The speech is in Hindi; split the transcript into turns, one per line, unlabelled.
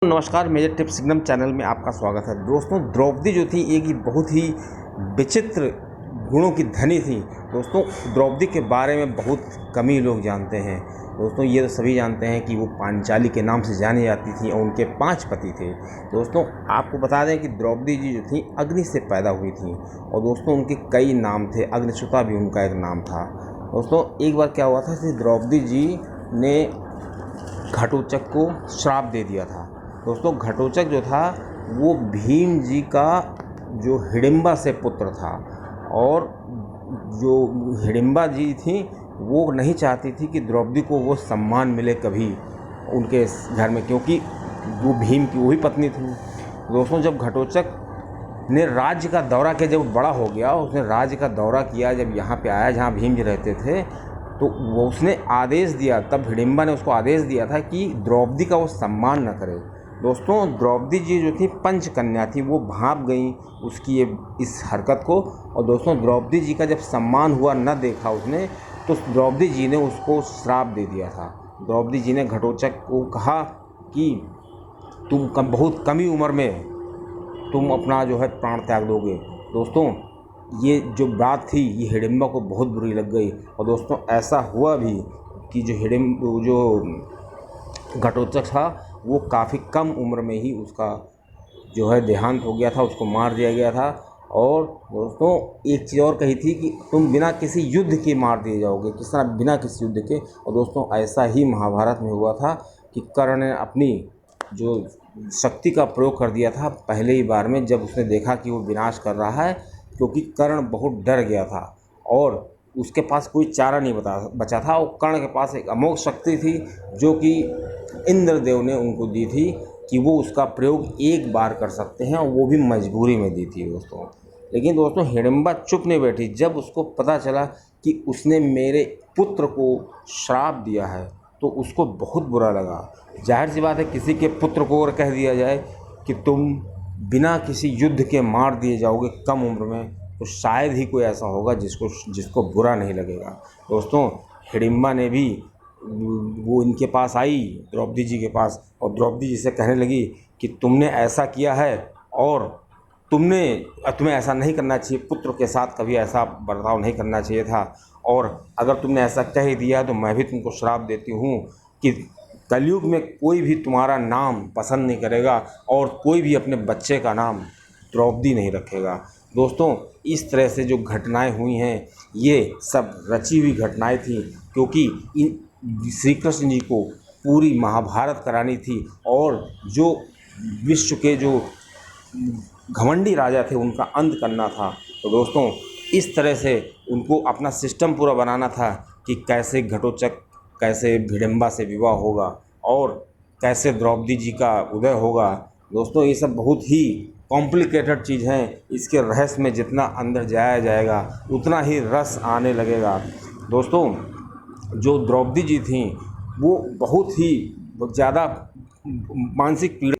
नमस्कार, मेजर टिप्स सिग्नम चैनल में आपका स्वागत है। दोस्तों, द्रौपदी जो थी एक बहुत ही विचित्र गुणों की धनी थी। दोस्तों, द्रौपदी के बारे में बहुत कम ही लोग जानते हैं। दोस्तों, ये तो सभी जानते हैं कि वो पांचाली के नाम से जानी जाती थी और उनके 5 पति थे। दोस्तों, आपको बता दें कि द्रौपदी जी जो थी अग्नि से पैदा हुई थी और दोस्तों उनके कई नाम थे। अग्निसुता भी उनका एक नाम था। दोस्तों, एक बार क्या हुआ था कि द्रौपदी जी ने घटोत्कच को श्राप दे दिया था। दोस्तों, घटोत्कच जो था वो भीम जी का जो हिडिंबा से पुत्र था और जो हिडिंबा जी थी वो नहीं चाहती थी कि द्रौपदी को वो सम्मान मिले कभी उनके घर में, क्योंकि वो भीम की वही पत्नी थी। दोस्तों, जब घटोत्कच ने राज्य का दौरा किया, जब बड़ा हो गया उसने राज्य का दौरा किया, जब यहाँ पे आया जहाँ भीम जी रहते थे, तो वो उसने आदेश दिया, तब हिडिंबा ने उसको आदेश दिया था कि द्रौपदी का वो सम्मान न करे। दोस्तों, द्रौपदी जी जो थी पंचकन्या थी, वो भांप गई उसकी इस हरकत को। और दोस्तों, द्रौपदी जी का जब सम्मान हुआ न देखा उसने, तो द्रौपदी जी ने उसको श्राप दे दिया था। द्रौपदी जी ने घटोत्कच को कहा कि तुम बहुत कम ही उम्र में तुम अपना जो है प्राण त्याग दोगे। दोस्तों, ये जो बात थी ये हिडिंबा को बहुत बुरी लग गई और दोस्तों ऐसा हुआ भी कि जो घटोत्कच था वो काफ़ी कम उम्र में ही उसका जो है देहांत हो गया था, उसको मार दिया गया था। और दोस्तों, एक चीज़ और कही थी कि तुम बिना किसी युद्ध के मार दिए जाओगे, किस तरह बिना किसी युद्ध के। और दोस्तों, ऐसा ही महाभारत में हुआ था कि कर्ण ने अपनी जो शक्ति का प्रयोग कर दिया था पहले ही बार में, जब उसने देखा कि वो विनाश कर रहा है, क्योंकि कर्ण बहुत डर गया था और उसके पास कोई चारा नहीं बचा था। और कर्ण के पास एक अमोघ शक्ति थी जो कि इंद्रदेव ने उनको दी थी कि वो उसका प्रयोग एक बार कर सकते हैं, और वो भी मजबूरी में दी थी दोस्तों। लेकिन दोस्तों, हिडिंबा चुप नहीं बैठी। जब उसको पता चला कि उसने मेरे पुत्र को श्राप दिया है तो उसको बहुत बुरा लगा। जाहिर सी बात है, किसी के पुत्र को और कह दिया जाए कि तुम बिना किसी युद्ध के मार दिए जाओगे कम उम्र में, तो शायद ही कोई ऐसा होगा जिसको बुरा नहीं लगेगा। दोस्तों, हिडिंबा ने भी वो इनके पास आई, द्रौपदी जी के पास, और द्रौपदी जी से कहने लगी कि तुमने ऐसा किया है और तुम्हें ऐसा नहीं करना चाहिए, पुत्र के साथ कभी ऐसा बर्ताव नहीं करना चाहिए था। और अगर तुमने ऐसा कह ही दिया तो मैं भी तुमको श्राप देती हूँ कि कलयुग में कोई भी तुम्हारा नाम पसंद नहीं करेगा और कोई भी अपने बच्चे का नाम द्रौपदी नहीं रखेगा। दोस्तों, इस तरह से जो घटनाएं हुई हैं ये सब रची हुई घटनाएं थी, क्योंकि श्री कृष्ण जी को पूरी महाभारत करानी थी और जो विश्व के जो घमंडी राजा थे उनका अंत करना था। तो दोस्तों, इस तरह से उनको अपना सिस्टम पूरा बनाना था कि कैसे घटोत्कच, कैसे हिडिंबा से विवाह होगा और कैसे द्रौपदी जी का उदय होगा। दोस्तों, ये सब बहुत ही कॉम्प्लिकेटेड चीज़ हैं। इसके रहस्य में जितना अंदर जाया जाएगा उतना ही रस आने लगेगा। दोस्तों, जो द्रौपदी जी थी वो बहुत ही ज़्यादा मानसिक पीड़ा